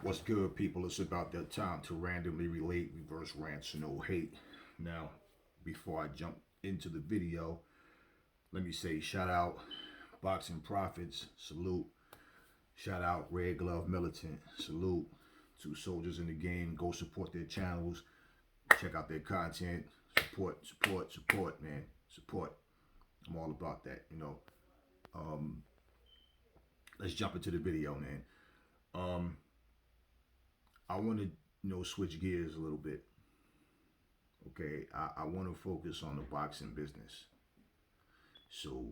What's good, people? It's about that time to randomly relate reverse rants, no hate. Now, before I jump into the video, let me say shout out Boxing Profits, salute. Shout out Red Glove Militant, salute. Two soldiers in the game, go support their channels, check out their content, support, man, support. I'm all about that. Um, let's jump into the video, man. Um, I want to switch gears a little bit. Okay, I want to focus on the boxing business. So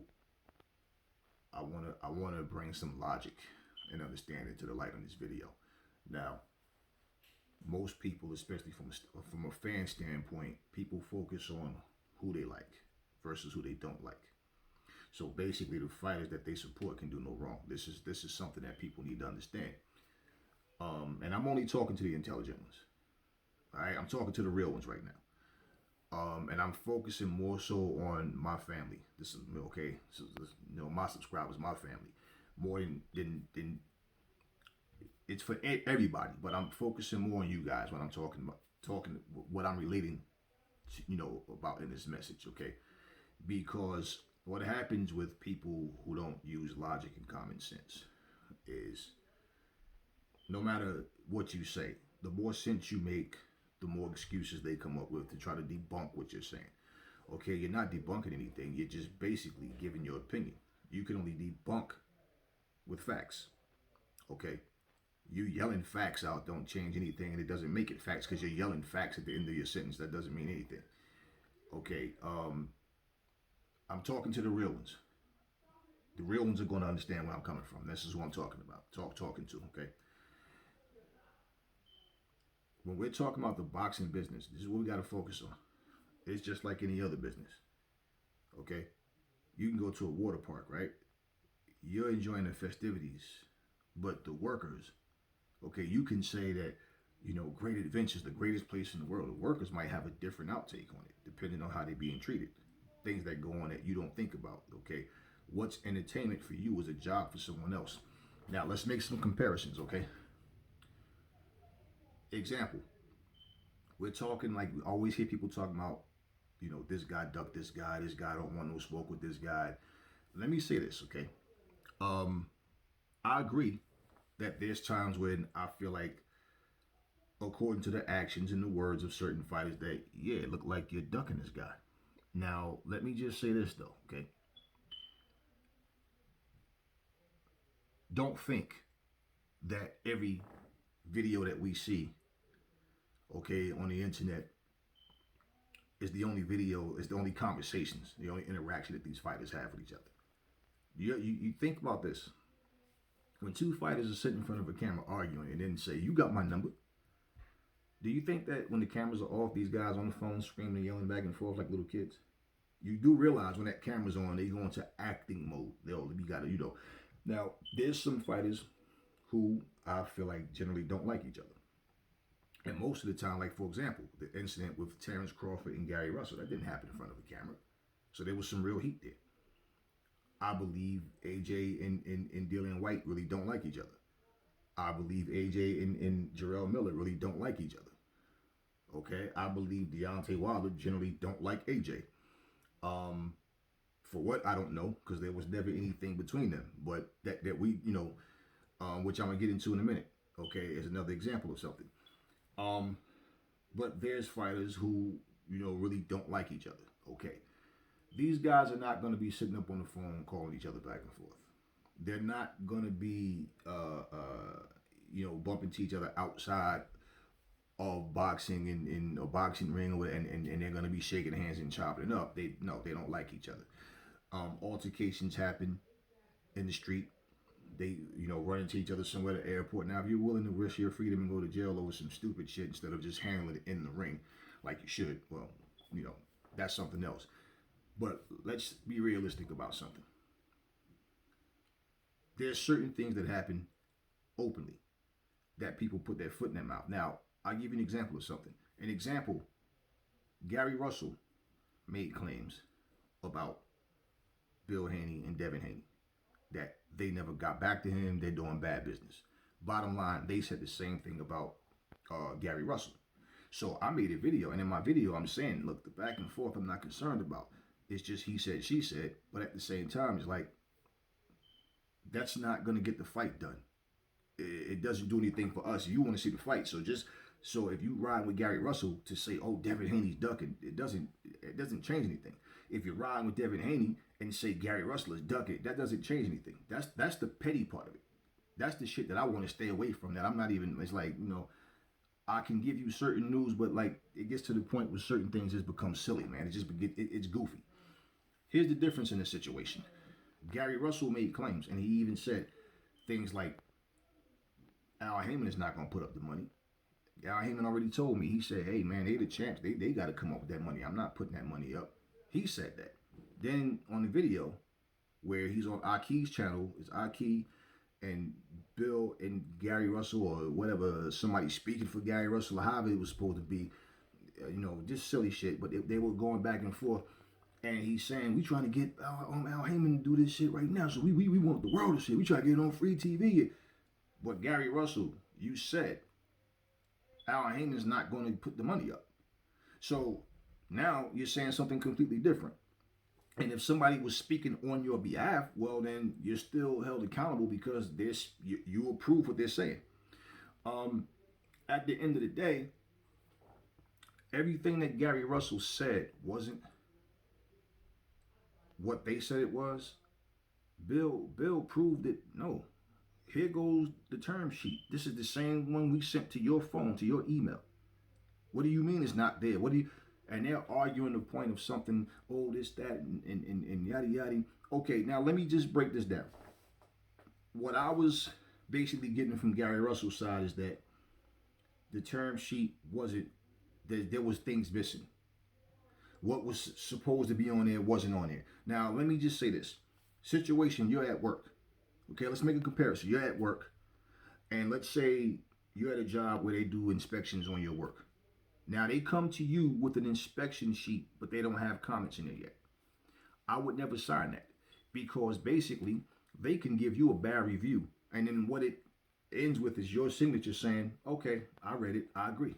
I want to bring some logic and understanding to the light on this video. Now, most people, especially from a fan standpoint, people focus on who they like versus who they don't like. So basically, the fighters that they support can do no wrong. This is something that people need to understand. And I'm only talking to the intelligent ones. All right, I'm talking to the real ones right now. And I'm focusing more so on my family. This is okay. My subscribers, my family, more than it's for everybody. But I'm focusing more on you guys when I'm talking what I'm relating to, about in this message. Okay, because what happens with people who don't use logic and common sense is no matter what you say, the more sense you make, the more excuses they come up with to try to debunk what you're saying. Okay, you're not debunking anything. You're just basically giving your opinion. You can only debunk with facts. Okay, you yelling facts out don't change anything, and it doesn't make it facts because you're yelling facts at the end of your sentence. That doesn't mean anything. Okay, I'm talking to the real ones. The real ones are going to understand where I'm coming from. This is who I'm talking about. Talking to. Okay. When we're talking about the boxing business, this is what we got to focus on. It's just like any other business. Okay? You can go to a water park, right? You're enjoying the festivities, but the workers, okay, you can say that, Great Adventure is the greatest place in the world. The workers might have a different outtake on it, depending on how they're being treated. Things that go on that you don't think about, okay? What's entertainment for you is a job for someone else. Now, let's make some comparisons, okay? Example, we're talking like we always hear people talking about, this guy ducked this guy don't want no smoke with this guy. Let me say this, okay? I agree that there's times when I feel like, according to the actions and the words of certain fighters, that, yeah, it looked like you're ducking this guy. Now, let me just say this, though, okay? Don't think that every video that we see, okay, on the internet is the only video, is the only conversations, the only interaction that these fighters have with each other. You think about this. When two fighters are sitting in front of a camera arguing and then say, you got my number, do you think that when the cameras are off, these guys on the phone screaming and yelling back and forth like little kids? You do realize when that camera's on, they go into acting mode. You gotta, Now, there's some fighters who I feel like generally don't like each other. And most of the time, like for example, the incident with Terrence Crawford and Gary Russell, that didn't happen in front of a camera. So there was some real heat there. I believe AJ and Dillian White really don't like each other. I believe AJ and Jarrell Miller really don't like each other. Okay, I believe Deontay Wilder generally don't like AJ. For what, I don't know, because there was never anything between them. But that we, which I'm gonna get into in a minute. Okay, is another example of something. But there's fighters who, really don't like each other. Okay. These guys are not going to be sitting up on the phone calling each other back and forth. They're not going to be, bumping to each other outside of boxing in a boxing ring, and they're going to be shaking hands and chopping it up. They don't like each other. Altercations happen in the street. They, run into each other somewhere at the airport. Now, if you're willing to risk your freedom and go to jail over some stupid shit instead of just handling it in the ring like you should, well, that's something else. But let's be realistic about something. There's certain things that happen openly that people put their foot in their mouth. Now, I'll give you an example of something. An example, Gary Russell made claims about Bill Haney and Devin Haney that they never got back to him. They're doing bad business. Bottom line, they said the same thing about Gary Russell. So I made a video, and in my video, I'm saying, look, the back and forth I'm not concerned about. It's just he said, she said, but at the same time, it's like that's not gonna get the fight done. It doesn't do anything for us. You want to see the fight, so if you ride with Gary Russell to say, oh, Devin Haney's ducking, it doesn't change anything. If you're riding with Devin Haney and say Gary Russell is ducking, that doesn't change anything. That's the petty part of it. That's the shit that I want to stay away from. That I'm not even. It's like, I can give you certain news, but like it gets to the point where certain things just become silly, man. It's goofy. Here's the difference in the situation. Gary Russell made claims, and he even said things like Al Heyman is not going to put up the money. Al Heyman already told me. He said, hey, man, they the champs. They got to come up with that money. I'm not putting that money up. He said that. Then on the video where he's on Aki's channel, it's Aki and Bill and Gary Russell or whatever, somebody speaking for Gary Russell, or however it was supposed to be, just silly shit. But they were going back and forth. And he's saying, we trying to get Al Heyman to do this shit right now. So we want the world to see. We try to get it on free TV. But Gary Russell, you said Al Heyman's not going to put the money up. So now you're saying something completely different. And if somebody was speaking on your behalf, well, then you're still held accountable because you approve what they're saying. At the end of the day, everything that Gary Russell said wasn't what they said it was. Bill proved it. No. Here goes the term sheet. This is the same one we sent to your phone, to your email. What do you mean it's not there? And they're arguing the point of something, oh, this, that, and yada, yada. Okay, now let me just break this down. What I was basically getting from Gary Russell's side is that the term sheet wasn't, there was things missing. What was supposed to be on there wasn't on there. Now, let me just say this. Situation, you're at work. Okay, let's make a comparison. You're at work, and let's say you're at a job where they do inspections on your work. Now, they come to you with an inspection sheet, but they don't have comments in it yet. I would never sign that because basically they can give you a bad review, and then what it ends with is your signature saying, okay, I read it, I agree.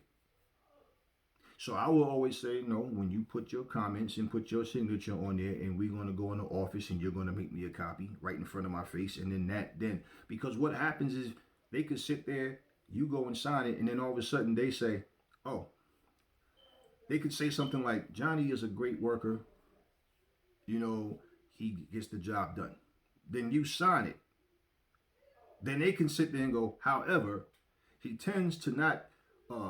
So I will always say, no, when you put your comments and put your signature on there and we're going to go in the office and you're going to make me a copy right in front of my face, and then because what happens is they could sit there, you go and sign it, and then all of a sudden they say, oh, they could say something like, Johnny is a great worker, he gets the job done. Then you sign it. Then they can sit there and go, however, he tends to not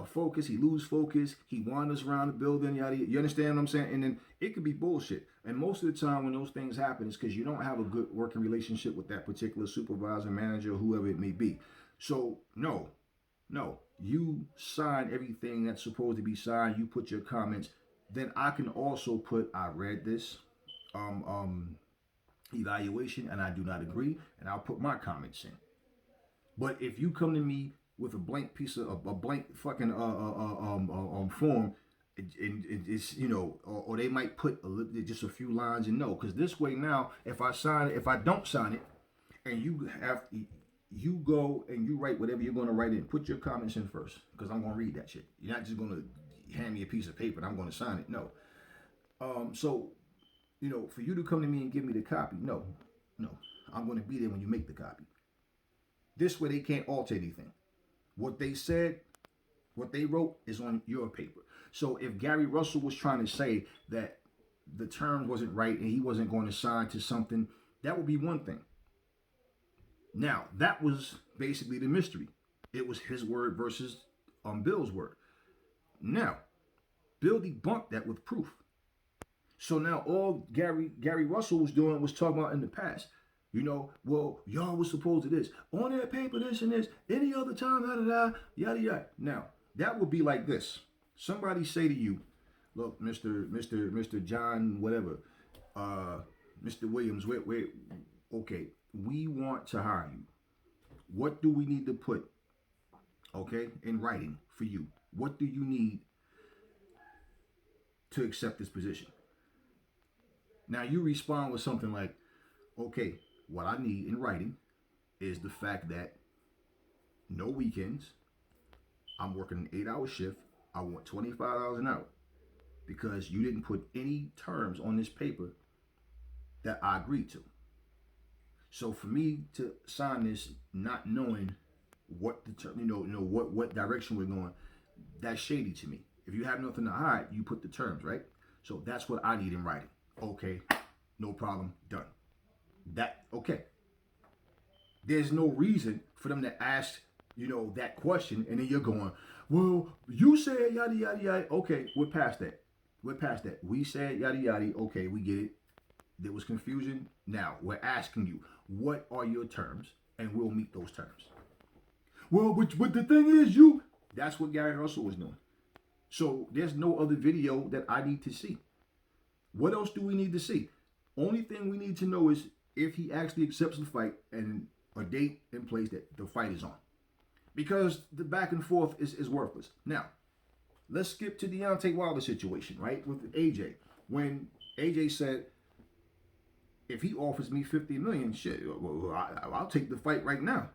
focus, he lose focus, he wanders around the building, yada, you understand what I'm saying? And then it could be bullshit. And most of the time when those things happen, it's because you don't have a good working relationship with that particular supervisor, manager, whoever it may be. So no, you sign everything that's supposed to be signed, you put your comments, then I can also put, I read this evaluation and I do not agree, and I'll put my comments in. But if you come to me with a blank piece of a blank fucking form, it's or they might put just a few lines in no, because this way now, if I don't sign it, and you go and you write whatever you're going to write in, put your comments in first, because I'm going to read that shit. You're not just going to hand me a piece of paper and I'm going to sign it. No. So for you to come to me and give me the copy, no, I'm going to be there when you make the copy. This way they can't alter anything. What they said, what they wrote is on your paper. So if Gary Russell was trying to say that the term wasn't right and he wasn't going to sign to something, that would be one thing. Now, that was basically the mystery. It was his word versus Bill's word. Now, Bill debunked that with proof. So now all Gary Russell was doing was talking about in the past. Well, y'all was supposed to this. On that paper, this and this. Any other time, yada, yada. Now, that would be like this. Somebody say to you, look, Mr. John, whatever, Mr. Williams, okay, we want to hire you. What do we need to put, okay, in writing for you? What do you need to accept this position? Now, you respond with something like, okay, what I need in writing is the fact that no weekends. I'm working an 8-hour shift. I want $25 an hour because you didn't put any terms on this paper that I agreed to. So for me to sign this, not knowing what the term, what direction we're going, that's shady to me. If you have nothing to hide, you put the terms, right? So that's what I need in writing. Okay, no problem, done. That okay. There's no reason for them to ask, that question, and then you're going, well, you said yada yada yada. Okay, we're past that. We're past that. We said yada yada. Okay, we get it. There was confusion. Now we're asking you, what are your terms, and we'll meet those terms. Well, but the thing is, that's what Gary Russell was doing. So there's no other video that I need to see. What else do we need to see? Only thing we need to know is if he actually accepts the fight and a date in place that the fight is on. Because the back and forth is worthless. Now, let's skip to Deontay Wilder situation, right? With AJ. When AJ said, if he offers me $50 million, shit, I'll take the fight right now.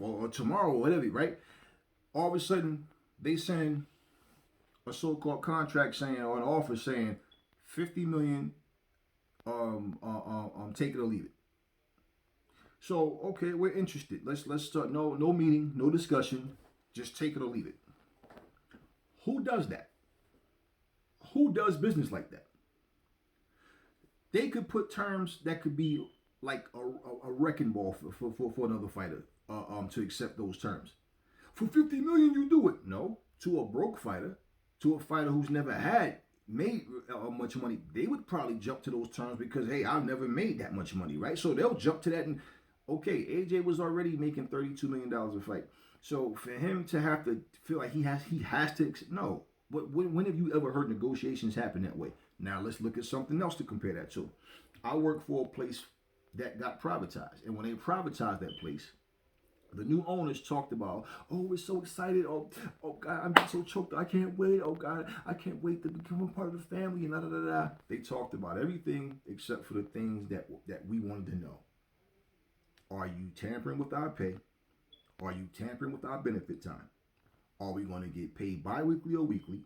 Or tomorrow, or whatever, right? All of a sudden, they send a so-called contract saying, or an offer saying, $50 million, take it or leave it. So, okay, we're interested. Let's start. No meeting, no discussion. Just take it or leave it. Who does that? Who does business like that? They could put terms that could be like a wrecking ball for another fighter to accept those terms. For $50 million, you do it. No, to a broke fighter, to a fighter who's never made much money, they would probably jump to those terms because, hey, I've never made that much money, right? So they'll jump to that and, okay, AJ was already making $32 million a fight. So for him to have to feel like he has to, no. When have you ever heard negotiations happen that way? Now let's look at something else to compare that to. I work for a place that got privatized. And when they privatized that place, the new owners talked about, oh, we're so excited. Oh God, I'm so choked. I can't wait. Oh God, I can't wait to become a part of the family. And da da da da. They talked about everything except for the things that we wanted to know. Are you tampering with our pay? Are you tampering with our benefit time? Are we going to get paid bi-weekly or weekly?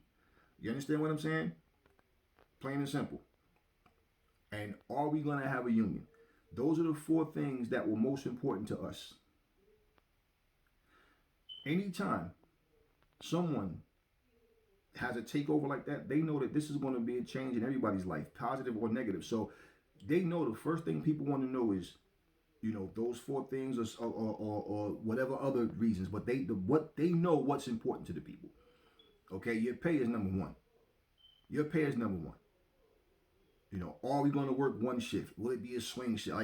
You understand what I'm saying? Plain and simple. And are we going to have a union? Those are the 4 things that were most important to us. Anytime someone has a takeover like that, they know that this is going to be a change in everybody's life, positive or negative. So they know the first thing people want to know is, those 4 things or whatever other reasons, but they know what's important to the people. Okay, your pay is number 1. Your pay is number 1. Are we going to work one shift? Will it be a swing shift?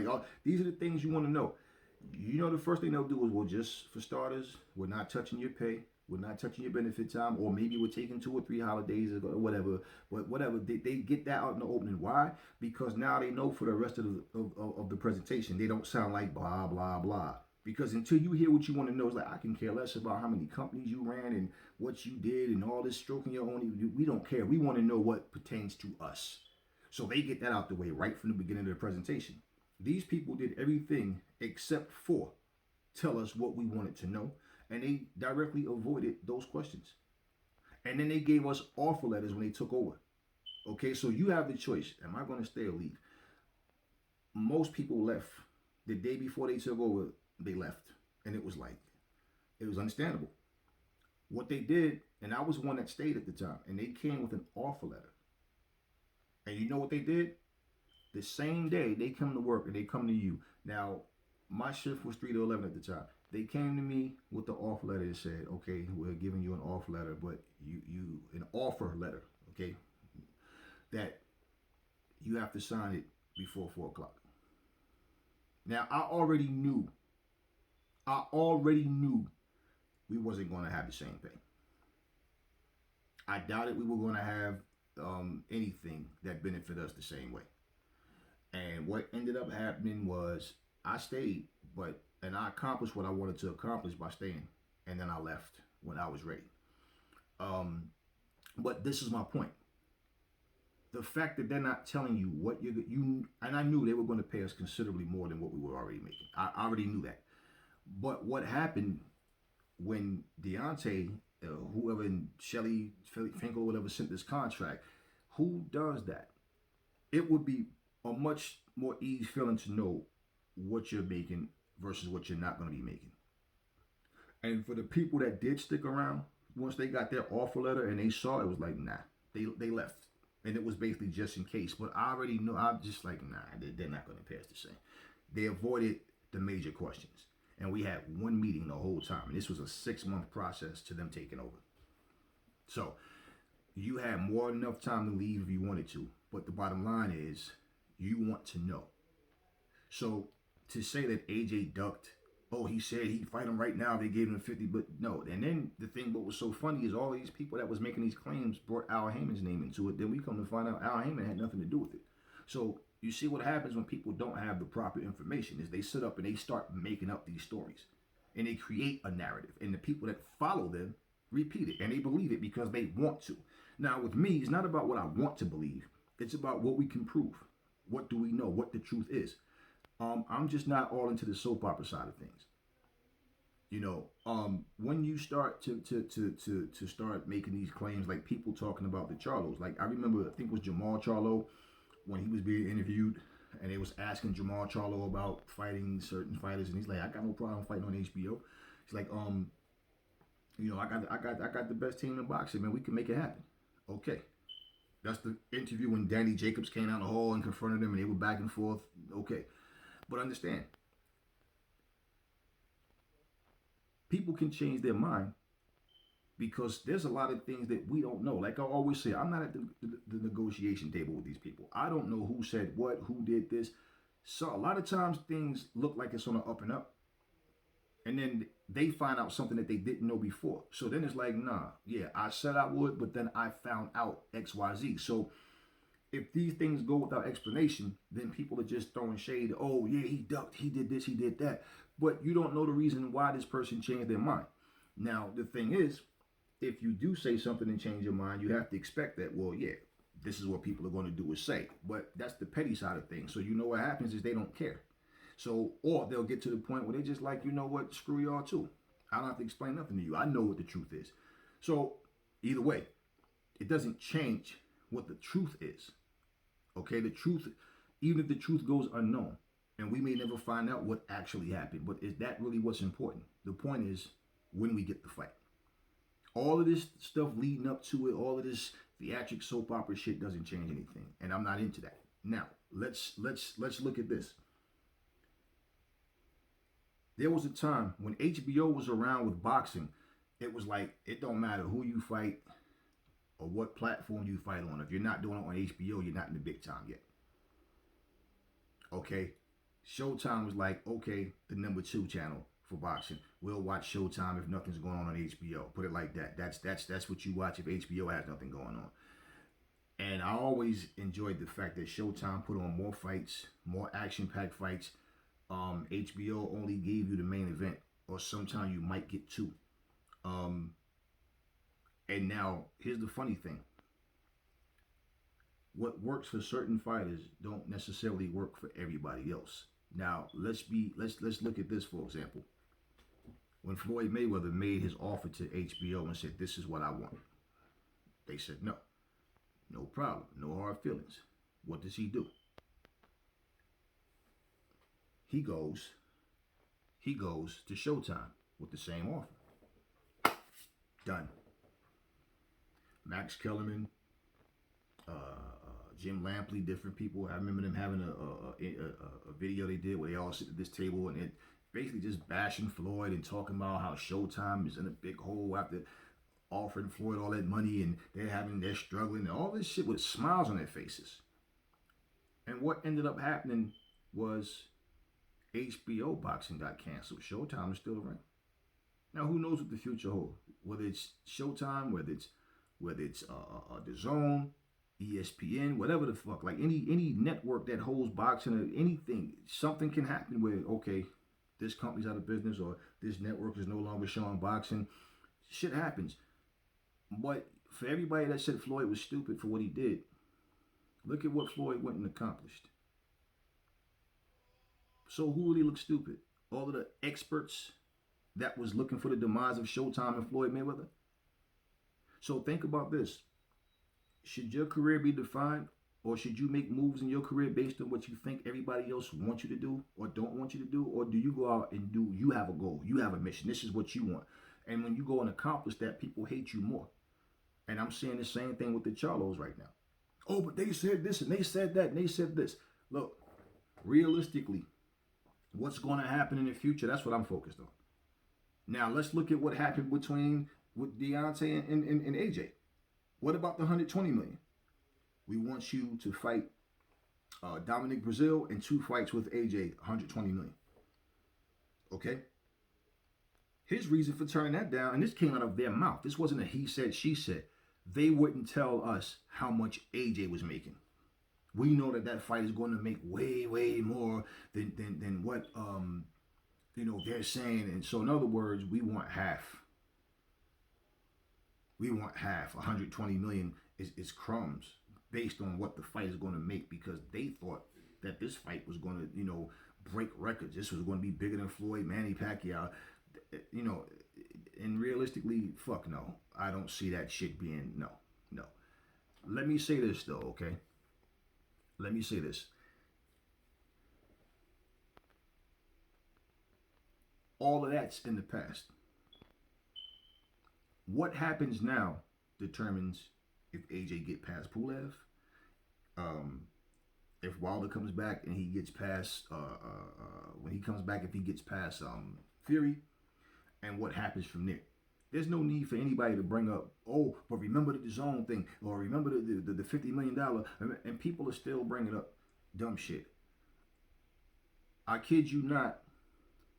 These are the things you want to know. The first thing they'll do is, well, just for starters, we're not touching your pay. We're not touching your benefit time, or maybe we're taking 2 or 3 holidays or whatever. But whatever, they get that out in the opening. Why? Because now they know for the rest of the presentation, they don't sound like blah, blah, blah. Because until you hear what you want to know, it's like, I can care less about how many companies you ran and what you did and all this stroking your own. We don't care. We want to know what pertains to us. So they get that out the way right from the beginning of the presentation. These people did everything except for tell us what we wanted to know. And they directly avoided those questions. And then they gave us offer letters when they took over. Okay, so you have the choice. Am I going to stay or leave? Most people left. The day before they took over, they left. And it was understandable. What they did, and I was one that stayed at the time, and they came with an offer letter. And you know what they did? The same day, they come to work and they come to you. Now, my shift was 3 to 11 at the time. They came to me with the offer letter and said, okay, we're giving you an offer letter, but an offer letter, okay, that you have to sign it before 4 o'clock. Now, I already knew we wasn't going to have the same thing. I doubted we were going to have anything that benefit us the same way. And what ended up happening was I stayed, and I accomplished what I wanted to accomplish by staying. And then I left when I was ready. But this is my point. The fact that they're not telling you what and I knew they were going to pay us considerably more than what we were already making. I already knew that. But what happened when Deontay, whoever, Shelly Finkel, whatever, sent this contract, who does that? It would be a much more easy feeling to know what you're making versus what you're not going to be making. And for the people that did stick around, once they got their offer letter and they saw it, was like, nah, they left. And it was basically just in case. But I already know, I'm just like, nah, they're not going to pass the same. They avoided the major questions. And we had one meeting the whole time. And this was a 6-month process to them taking over. So you had more than enough time to leave if you wanted to. But the bottom line is, you want to know. So to say that AJ ducked, oh, he said he'd fight him right now, they gave him 50, but no. And then the thing what was so funny is all these people that was making these claims brought Al Heyman's name into it. Then we come to find out Al Heyman had nothing to do with it. So you see what happens when people don't have the proper information is they sit up and they start making up these stories. And they create a narrative. And the people that follow them repeat it. And they believe it because they want to. Now with me, it's not about what I want to believe. It's about what we can prove. What do we know? What the truth is. I'm just not all into the soap opera side of things. You know, when you start to start making these claims, like people talking about the Charlos, like I remember, I think it was Jamal Charlo when he was being interviewed, and they was asking Jamal Charlo about fighting certain fighters, and he's like, I got no problem fighting on HBO. He's like, you know, I got the best team in boxing, man. We can make it happen. Okay. That's the interview when Danny Jacobs came down the hall and confronted him, and they were back and forth. Okay. But understand, people can change their mind because there's a lot of things that we don't know. Like I always say, I'm not at the negotiation table with these people. I don't know who said what, who did this. So a lot of times things look like it's on the up and up. And then they find out something that they didn't know before. So then it's like, nah, yeah, I said I would, but then I found out X, Y, Z. So if these things go without explanation, then people are just throwing shade. Oh, yeah, he ducked, he did this, he did that. But you don't know the reason why this person changed their mind. Now, the thing is, if you do say something and change your mind, you have to expect that, well, yeah, this is what people are going to do or say. But that's the petty side of things. So you know what happens is they don't care. So, or they'll get to the point where they just like, you know what, screw y'all too. I don't have to explain nothing to you. I know what the truth is. So, either way, it doesn't change what the truth is. Okay, the truth, even if the truth goes unknown, and we may never find out what actually happened, but is that really what's important? The point is when we get the fight. All of this stuff leading up to it, all of this theatric soap opera shit doesn't change anything, and I'm not into that. Now, let's look at this. There was a time when HBO was around with boxing, it was like, it don't matter who you fight or what platform you fight on. If you're not doing it on HBO, you're not in the big time yet. Okay? Showtime was like, okay, the number 2 channel for boxing. We'll watch Showtime if nothing's going on HBO. Put it like that. That's what you watch if HBO has nothing going on. And I always enjoyed the fact that Showtime put on more fights, more action-packed fights. HBO only gave you the main event, or sometimes you might get 2. And now here's the funny thing: what works for certain fighters don't necessarily work for everybody else. Now let's look at this, for example. When Floyd Mayweather made his offer to HBO and said, "This is what I want," they said no, no problem, no hard feelings. What does he do? He goes to Showtime with the same offer. Done. Max Kellerman, Jim Lampley, different people. I remember them having a video they did where they all sit at this table and it basically just bashing Floyd and talking about how Showtime is in a big hole after offering Floyd all that money, and they're struggling and all this shit with smiles on their faces. And what ended up happening was HBO boxing got canceled. Showtime is still around. Now, who knows what the future holds? Whether it's Showtime, whether it's the Zone, ESPN, whatever the fuck, like any network that holds boxing or anything, something can happen where, okay, this company's out of business or this network is no longer showing boxing. Shit happens. But for everybody that said Floyd was stupid for what he did, look at what Floyd went and accomplished. So who really looks stupid? All of the experts that was looking for the demise of Showtime and Floyd Mayweather? So think about this. Should your career be defined, or should you make moves in your career based on what you think everybody else wants you to do or don't want you to do? Or do you go out and do, you have a goal, you have a mission, this is what you want. And when you go and accomplish that, people hate you more. And I'm seeing the same thing with the Charlos right now. Oh, but they said this and they said that and they said this. Look, realistically, what's going to happen in the future, that's what I'm focused on. Now, let's look at what happened with Deontay and AJ. What about the 120 million? We want you to fight Dominic Brazil in 2 fights with AJ, 120 million. Okay? His reason for turning that down, and this came out of their mouth. This wasn't a he said, she said. They wouldn't tell us how much AJ was making. We know that fight is going to make way, way more than what they're saying. And so, in other words, we want half. We want half. 120 million is crumbs based on what the fight is going to make, because they thought that this fight was going to, break records. This was going to be bigger than Floyd, Manny Pacquiao. And realistically, fuck no. I don't see that shit being, no. Let me say this though, okay? Let me say this. All of that's in the past. What happens now determines if AJ get past Pulev, if Wilder comes back and he gets past, when he comes back, if he gets past Fury, and what happens from there. There's no need for anybody to bring up, oh, but remember the DAZN thing, or remember the $50 million, and people are still bringing up dumb shit. I kid you not,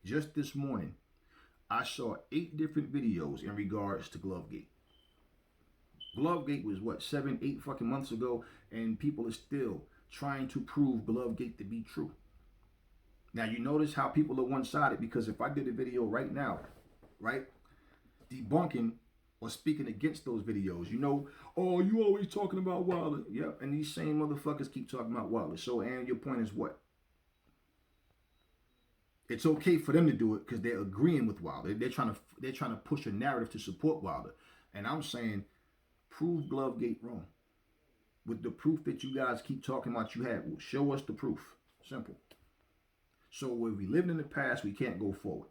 just this morning, I saw 8 different videos in regards to Glovegate. Glovegate was what, 7-8 fucking months ago, and people are still trying to prove Glovegate to be true. Now you notice how people are one-sided, because if I did a video right now, right, debunking or speaking against those videos, oh, you always talking about Wilder. Yep, and these same motherfuckers keep talking about Wilder. So, and your point is what? It's okay for them to do it because they're agreeing with Wilder. They're trying to push a narrative to support Wilder. And I'm saying, prove Glovegate wrong. With the proof that you guys keep talking about you have, show us the proof. Simple. So when we lived in the past, we can't go forward.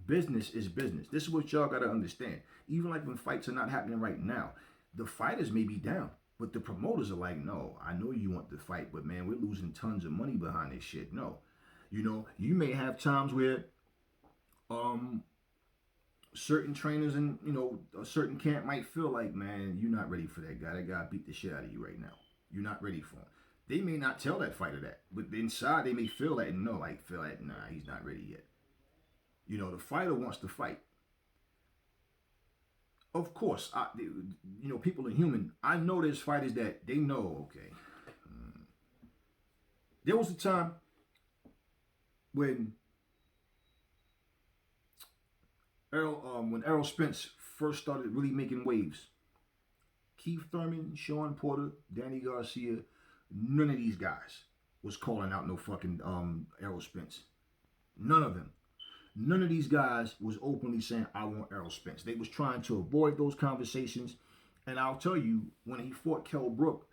Business is business. This is what y'all got to understand. Even like when fights are not happening right now, the fighters may be down, but the promoters are like, no, I know you want to fight, but man, we're losing tons of money behind this shit. No. You may have times where certain trainers and, a certain camp might feel like, man, you're not ready for that guy. That guy beat the shit out of you right now. You're not ready for him. They may not tell that fighter that, but inside they may feel that and know, nah, he's not ready yet. The fighter wants to fight. Of course, people are human. I know there's fighters that they know, okay. There was a time when Errol Spence first started really making waves. Keith Thurman, Sean Porter, Danny Garcia, none of these guys was calling out no fucking Errol Spence. None of them. None of these guys was openly saying, I want Errol Spence. They was trying to avoid those conversations. And I'll tell you, when he fought Kell Brook,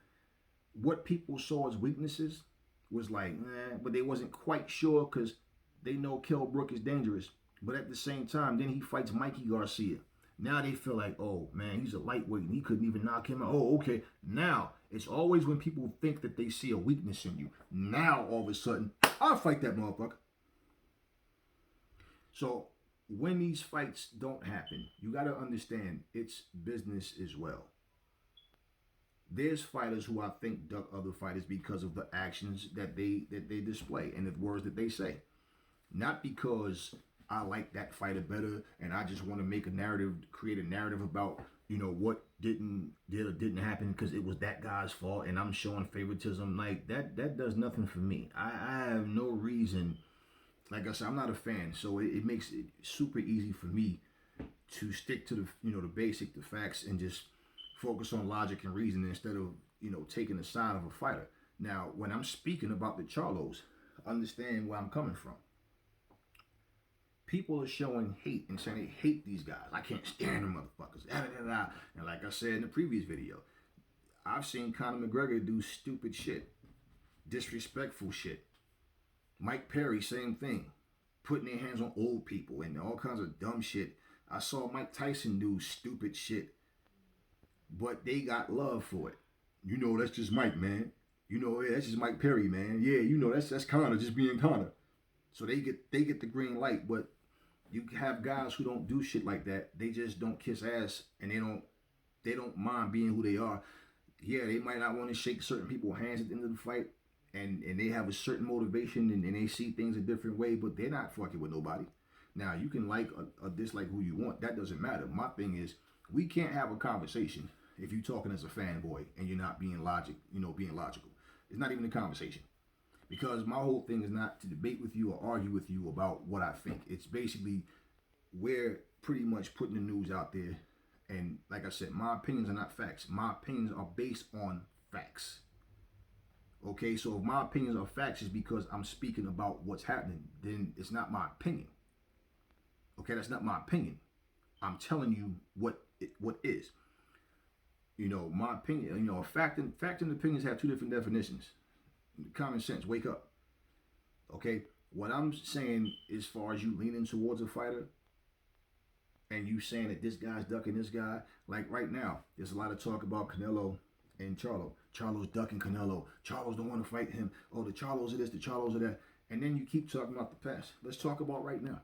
what people saw as weaknesses was like, but they wasn't quite sure because they know Kell Brook is dangerous. But at the same time, then he fights Mikey Garcia. Now they feel like, oh, man, he's a lightweight and he couldn't even knock him out. Oh, okay. Now, it's always when people think that they see a weakness in you. Now, all of a sudden, I'll fight that motherfucker. So when these fights don't happen, you got to understand it's business as well. There's fighters who I think duck other fighters because of the actions that they display and the words that they say. Not because I like that fighter better and I just want to make a narrative, create a narrative about, what did or didn't happen because it was that guy's fault and I'm showing favoritism. Like that does nothing for me. I have no reason. Like I said, I'm not a fan, so it makes it super easy for me to stick to the basic, the facts, and just focus on logic and reason instead of taking the side of a fighter. Now, when I'm speaking about the Charlos, understand where I'm coming from. People are showing hate and saying they hate these guys. I can't stand them motherfuckers. Da, da, da, da. And like I said in the previous video, I've seen Conor McGregor do stupid shit, disrespectful shit. Mike Perry, same thing, putting their hands on old people and all kinds of dumb shit. I saw Mike Tyson do stupid shit, but they got love for it. You know, that's just Mike, man. You know, yeah, that's just Mike Perry, man. Yeah, you know, that's Conor just being Conor. So they get the green light, but you have guys who don't do shit like that. They just don't kiss ass, and they don't mind being who they are. Yeah, they might not want to shake certain people's hands at the end of the fight, and they have a certain motivation, and they see things a different way, but they're not fucking with nobody. Now, you can like or dislike who you want. That doesn't matter. My thing is, we can't have a conversation if you're talking as a fanboy and you're not being being logical. It's not even a conversation. Because my whole thing is not to debate with you or argue with you about what I think. It's basically we're pretty much putting the news out there. And like I said, my opinions are not facts. My opinions are based on facts. Okay, so if my opinions are facts is because I'm speaking about what's happening, then it's not my opinion. Okay, that's not my opinion. I'm telling you what is. You know, my opinion, you know, fact and opinions have two different definitions. Common sense, wake up. Okay, what I'm saying as far as you leaning towards a fighter and you saying that this guy's ducking this guy, like right now, there's a lot of talk about Canelo and Charlo. Charlo's ducking Canelo. Charlo's don't want to fight him. Oh, the Charlos are this, the Charlos are that. And then you keep talking about the past. Let's talk about right now.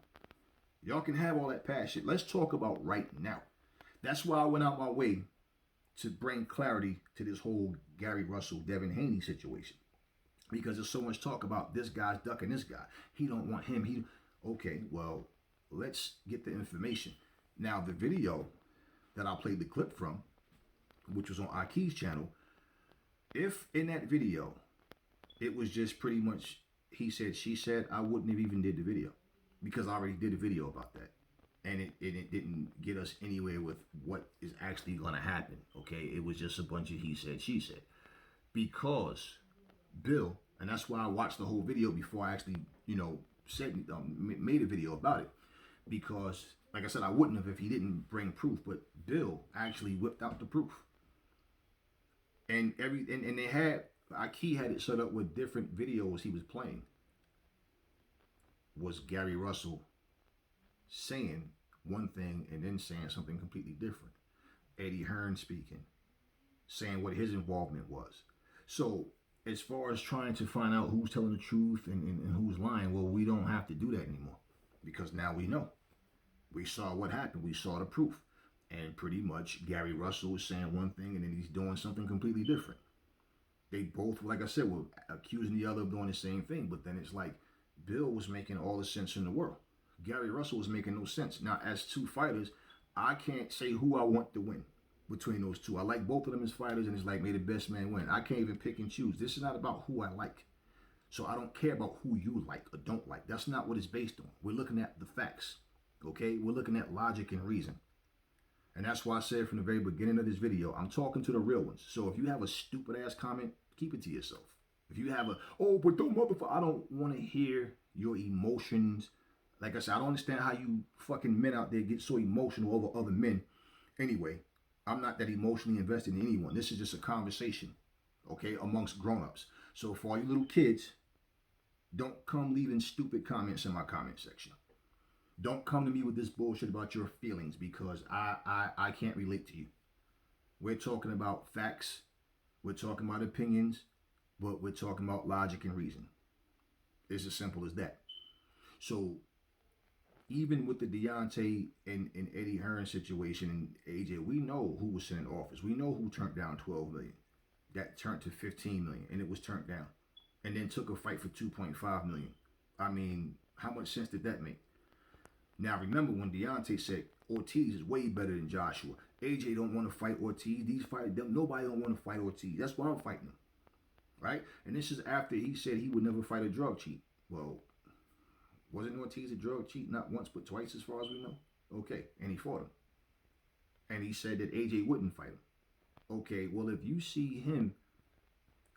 Y'all can have all that past shit. Let's talk about right now. That's why I went out my way to bring clarity to this whole Gary Russell, Devin Haney situation. Because there's so much talk about this guy's ducking this guy. He don't want him. Okay, well, let's get the information. Now, the video that I played the clip from, which was on Aki's channel, if in that video it was just pretty much he said, she said, I wouldn't have even did the video because I already did a video about that. And it didn't get us anywhere with what is actually going to happen, okay? It was just a bunch of he said, she said. Because Bill, and that's why I watched the whole video before I actually, made a video about it. Because, like I said, I wouldn't have if he didn't bring proof. But Bill actually whipped out the proof. And they had, Aki had it set up with different videos he was playing. Was Gary Russell saying one thing and then saying something completely different. Eddie Hearn speaking, saying what his involvement was. So as far as trying to find out who's telling the truth and who's lying, well, we don't have to do that anymore because now we know. We saw what happened. We saw the proof. And pretty much Gary Russell was saying one thing and then he's doing something completely different. They both, like I said, were accusing the other of doing the same thing. But then it's like Bill was making all the sense in the world. Gary Russell was making no sense. Now, as two fighters, I can't say who I want to win between those two. I like both of them as fighters, and it's like, may the best man win. I can't even pick and choose. This is not about who I like. So I don't care about who you like or don't like. That's not what it's based on. We're looking at the facts, okay? We're looking at logic and reason. And that's why I said from the very beginning of this video, I'm talking to the real ones. So if you have a stupid-ass comment, keep it to yourself. If you have but don't motherfucker, I don't want to hear your emotions. Like I said, I don't understand how you fucking men out there get so emotional over other men. Anyway, I'm not that emotionally invested in anyone. This is just a conversation, okay, amongst grown-ups. So for all you little kids, don't come leaving stupid comments in my comment section. Don't come to me with this bullshit about your feelings because I can't relate to you. We're talking about facts. We're talking about opinions. But we're talking about logic and reason. It's as simple as that. So even with the Deontay and Eddie Hearn situation and AJ, we know who was sitting in office. We know who turned down $12 million. That turned to $15 million, and it was turned down. And then took a fight for $2.5 million. I mean, how much sense did that make? Now, remember when Deontay said Ortiz is way better than Joshua. AJ don't want to fight Ortiz. These fighters, nobody don't want to fight Ortiz. That's why I'm fighting him. Right? And this is after he said he would never fight a drug cheat. Well, wasn't Ortiz a drug cheat not once but twice as far as we know? Okay, and he fought him. And he said that AJ wouldn't fight him. Okay, well, if you see him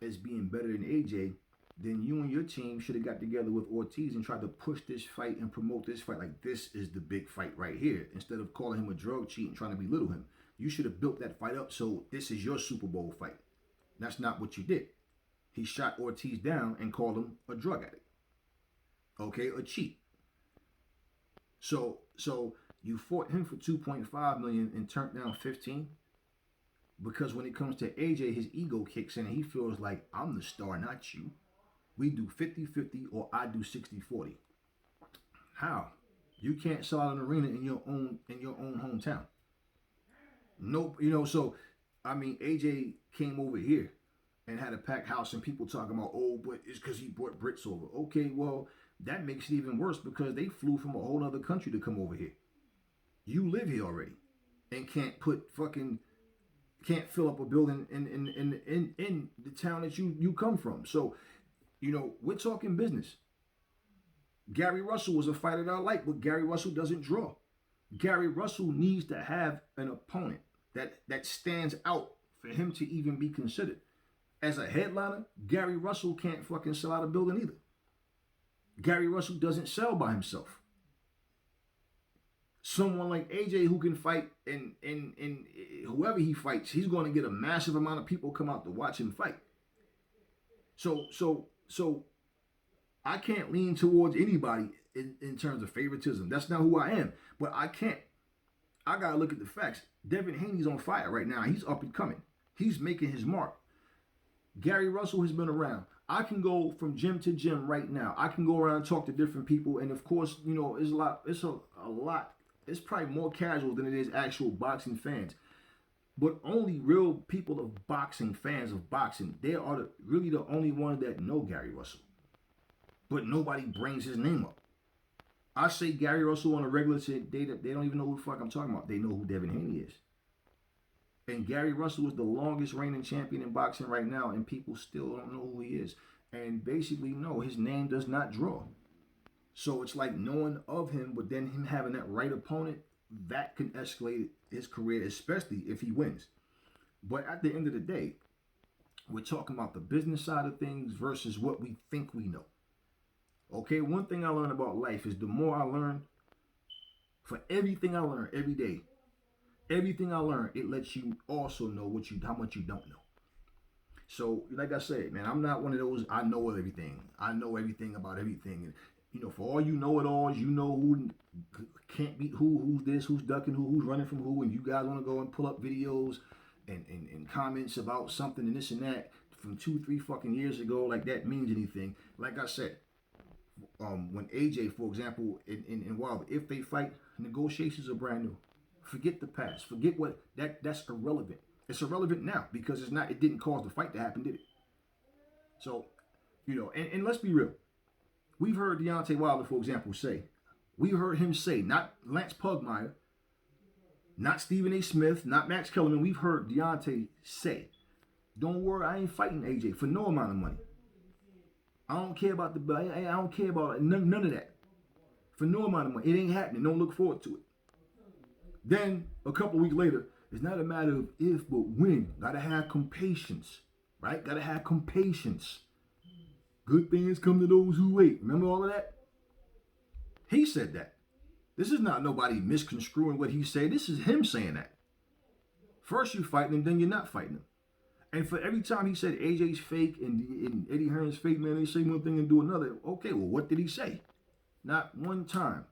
as being better than AJ, then you and your team should have got together with Ortiz and tried to push this fight and promote this fight like this is the big fight right here. Instead of calling him a drug cheat and trying to belittle him, you should have built that fight up so this is your Super Bowl fight. That's not what you did. He shot Ortiz down and called him a drug addict. Okay, a cheat. So you fought him for 2.5 million and turned down 15 because when it comes to AJ, his ego kicks in and he feels like I'm the star, not you. We do 50-50 or I do 60-40. How? You can't sell out an arena in your own hometown. Nope. So I mean AJ came over here and had a packed house and people talking about, oh, but it's because he brought Brits over. Okay, well, that makes it even worse because they flew from a whole other country to come over here. You live here already and can't fill up a building in the town that you come from. So, we're talking business. Gary Russell was a fighter that I like, but Gary Russell doesn't draw. Gary Russell needs to have an opponent that stands out for him to even be considered. As a headliner, Gary Russell can't fucking sell out a building either. Gary Russell doesn't sell by himself. Someone like AJ who can fight and whoever he fights, he's going to get a massive amount of people come out to watch him fight. So I can't lean towards anybody in terms of favoritism. That's not who I am. But I got to look at the facts. Devin Haney's on fire right now. He's up and coming. He's making his mark. Gary Russell has been around. I can go from gym to gym right now. I can go around and talk to different people. And of course, it's a lot. It's probably more casual than it is actual boxing fans. But only real people of boxing, fans of boxing, they are really the only ones that know Gary Russell. But nobody brings his name up. I say Gary Russell on a regular shit, they don't even know who the fuck I'm talking about. They know who Devin Haney is. And Gary Russell is the longest reigning champion in boxing right now, and people still don't know who he is. And basically, no, his name does not draw. So it's like knowing of him, but then him having that right opponent, that can escalate his career, especially if he wins. But at the end of the day, we're talking about the business side of things versus what we think we know. Okay, one thing I learned about life is the more I learn, for everything I learn every day, everything I learn, it lets you also know how much you don't know. So, like I said, man, I'm not one of those, I know everything. I know everything about everything. And, for all you know-it-alls, you know who can't beat who's this, who's ducking who's running from who, and you guys want to go and pull up videos and comments about something and this and that from 2-3 fucking years ago, like that means anything. Like I said, when AJ, for example, in Wilder, if they fight, negotiations are brand new. Forget the past. Forget what that's irrelevant. It's irrelevant now because it didn't cause the fight to happen, did it? So, and let's be real. We've heard Deontay Wilder, for example, we heard him say, not Lance Pugmire, not Stephen A. Smith, not Max Kellerman, we've heard Deontay say, don't worry, I ain't fighting AJ for no amount of money. I don't care about I don't care about none of that. For no amount of money. It ain't happening. Don't look forward to it. Then, a couple weeks later, it's not a matter of if, but when. Gotta have patience. Right? Gotta have patience. Good things come to those who wait. Remember all of that? He said that. This is not nobody misconstruing what he said. This is him saying that. First you fighting him, then you're not fighting him. And for every time he said AJ's fake and Eddie Hearn's fake, man, they say one thing and do another. Okay, well, what did he say? Not one time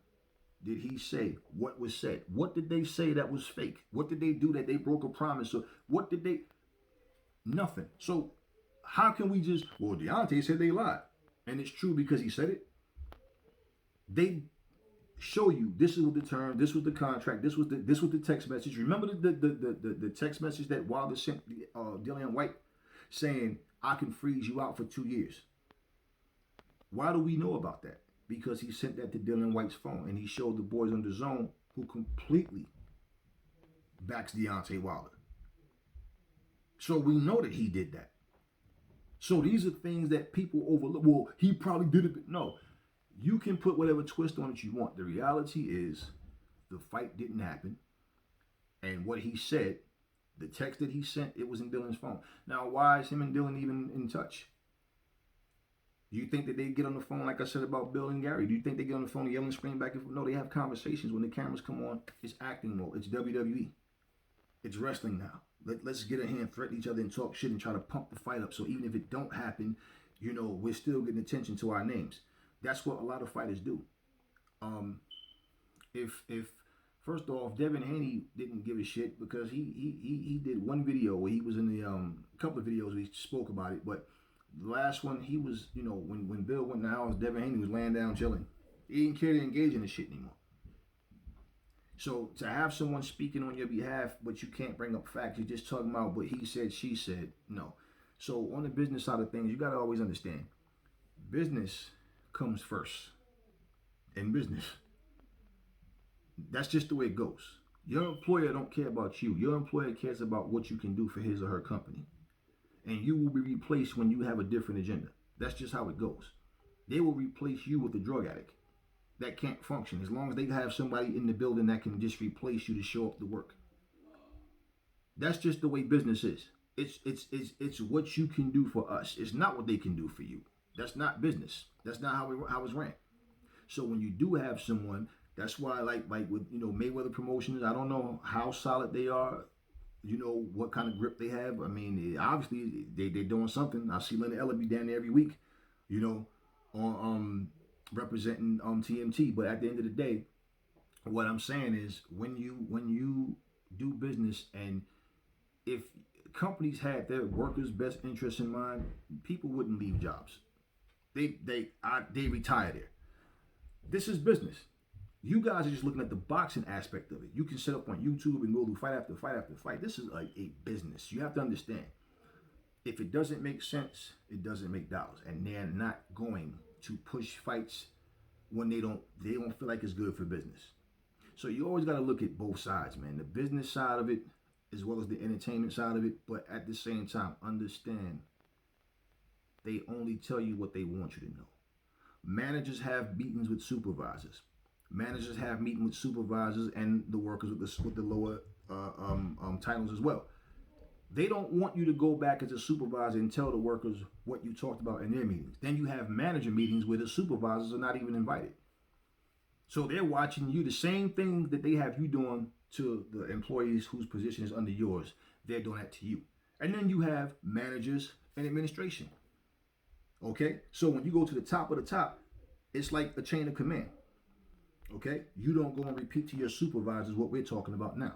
did he say what was said. What did they say that was fake? What did they do that they broke a promise? So what did they? Nothing. So how can we just, well, Deontay said they lied. And it's true because he said it. They show you this is what the term, this was the contract, this was the text message. Remember the text message that Wilder sent Dillian White saying, I can freeze you out for 2 years. Why do we know about that? Because he sent that to Dillian White's phone and he showed the boys on the zone who completely backs Deontay Wilder. So we know that he did that. So these are things that people overlook. Well, he probably did it. No. You can put whatever twist on it you want. The reality is the fight didn't happen. And what he said, the text that he sent, it was in Dylan's phone. Now, why is him and Dylan even in touch? Do you think that they get on the phone, like I said about Bill and Gary? Do you think they get on the phone and yell and scream back and forth? No, they have conversations. When the cameras come on, it's acting mode. It's WWE. It's wrestling now. Let's get in here and threaten each other and talk shit and try to pump the fight up. So even if it don't happen, you know, we're still getting attention to our names. That's what a lot of fighters do. If first off, Devin Haney didn't give a shit because he did one video where he was in the couple of videos we spoke about it, but the last one he was, you know, when Bill went in the house, Devin Haney was laying down chilling. He didn't care to engage in the shit anymore. So to have someone speaking on your behalf, but you can't bring up facts, you're just talking about what he said, she said, no. So on the business side of things, you got to always understand, business comes first. In business, that's just the way it goes. Your employer don't care about you. Your employer cares about what you can do for his or her company. And you will be replaced when you have a different agenda. That's just how it goes. They will replace you with a drug addict that can't function, as long as they have somebody in the building that can just replace you to show up to work. That's just the way business is. It's what you can do for us. It's not what they can do for you. That's not business. That's not how it's ran. So when you do have someone, that's why like with, you know, Mayweather Promotions, I don't know how solid they are, you know, what kind of grip they have. I mean, obviously they're doing something. I see Leonard Ellerby down there every week, you know, on representing TMT. But at the end of the day, what I'm saying is when you do business, and if companies had their workers' best interests in mind, people wouldn't leave jobs. They retire there. This is business. You guys are just looking at the boxing aspect of it. You can set up on YouTube and go through fight after fight after fight. This is like a business. You have to understand. If it doesn't make sense, it doesn't make dollars, and they're not going to push fights when they don't feel like it's good for business. So you always got to look at both sides, man. The business side of it as well as the entertainment side of it, but at the same time, understand they only tell you what they want you to know. Managers have meetings with supervisors. Managers have meetings with supervisors and the workers with the lower titles as well. They don't want you to go back as a supervisor and tell the workers what you talked about in their meetings. Then you have manager meetings where the supervisors are not even invited. So they're watching you, the same thing that they have you doing to the employees whose position is under yours. They're doing that to you. And then you have managers and administration. Okay? So when you go to the top of the top, it's like a chain of command. Okay? You don't go and repeat to your supervisors what we're talking about now.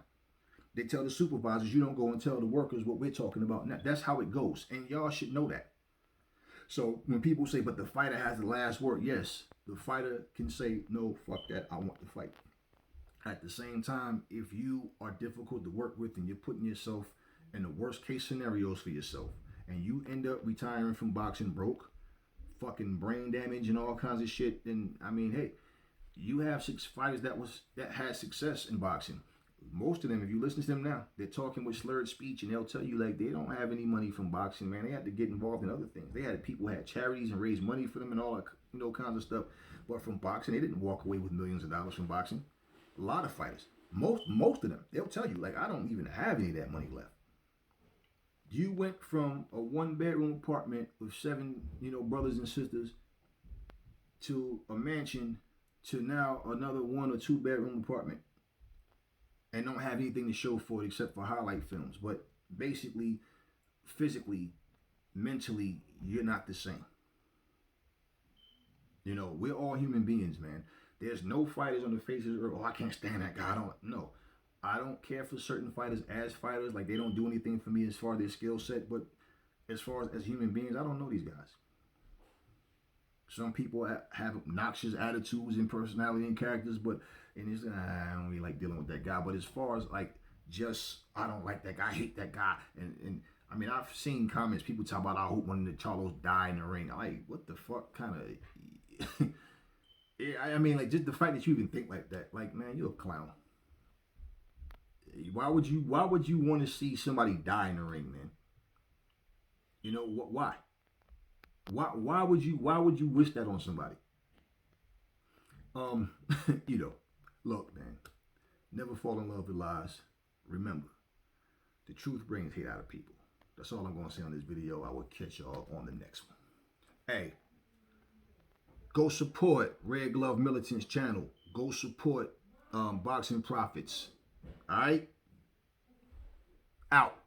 They tell the supervisors, you don't go and tell the workers what we're talking about now. That's how it goes. And y'all should know that. So when people say, but the fighter has the last word, yes, the fighter can say, no, fuck that, I want to fight. At the same time, if you are difficult to work with and you're putting yourself in the worst case scenarios for yourself, and you end up retiring from boxing broke, fucking brain damage and all kinds of shit, then I mean, hey, you have 6 fighters that had success in boxing. Most of them, if you listen to them now, they're talking with slurred speech, and they'll tell you like they don't have any money from boxing, man. They had to get involved in other things. They had people had charities and raise money for them and all that, you know, kinds of stuff. But from boxing, they didn't walk away with millions of dollars from boxing. A lot of fighters, most of them, they'll tell you like I don't even have any of that money left. You went from a 1-bedroom apartment with 7, you know, brothers and sisters to a mansion to now another 1 or 2-bedroom apartment. And don't have anything to show for it except for highlight films. But basically, physically, mentally, you're not the same. You know, we're all human beings, man. There's no fighters on the face of the earth. Oh, I can't stand that guy. I don't care for certain fighters as fighters. Like, they don't do anything for me as far as their skill set. But as far as human beings, I don't know these guys. Some people have obnoxious attitudes and personality and characters, but and it's I don't really like dealing with that guy. But as far as like just I don't like that guy, I hate that guy, and I mean I've seen comments people talk about I hope one of the Charlos die in the ring. I'm like, what the fuck kind of yeah, I mean like just the fact that you even think like that, like man, you're a clown. Why would you want to see somebody die in the ring, man? You know why? Why would you wish that on somebody? You know, look, man, never fall in love with lies. Remember, the truth brings hate out of people. That's all I'm going to say on this video. I will catch y'all on the next one. Hey, Go support Red Glove Militant's channel. Go support Boxing Profits. All right? Out.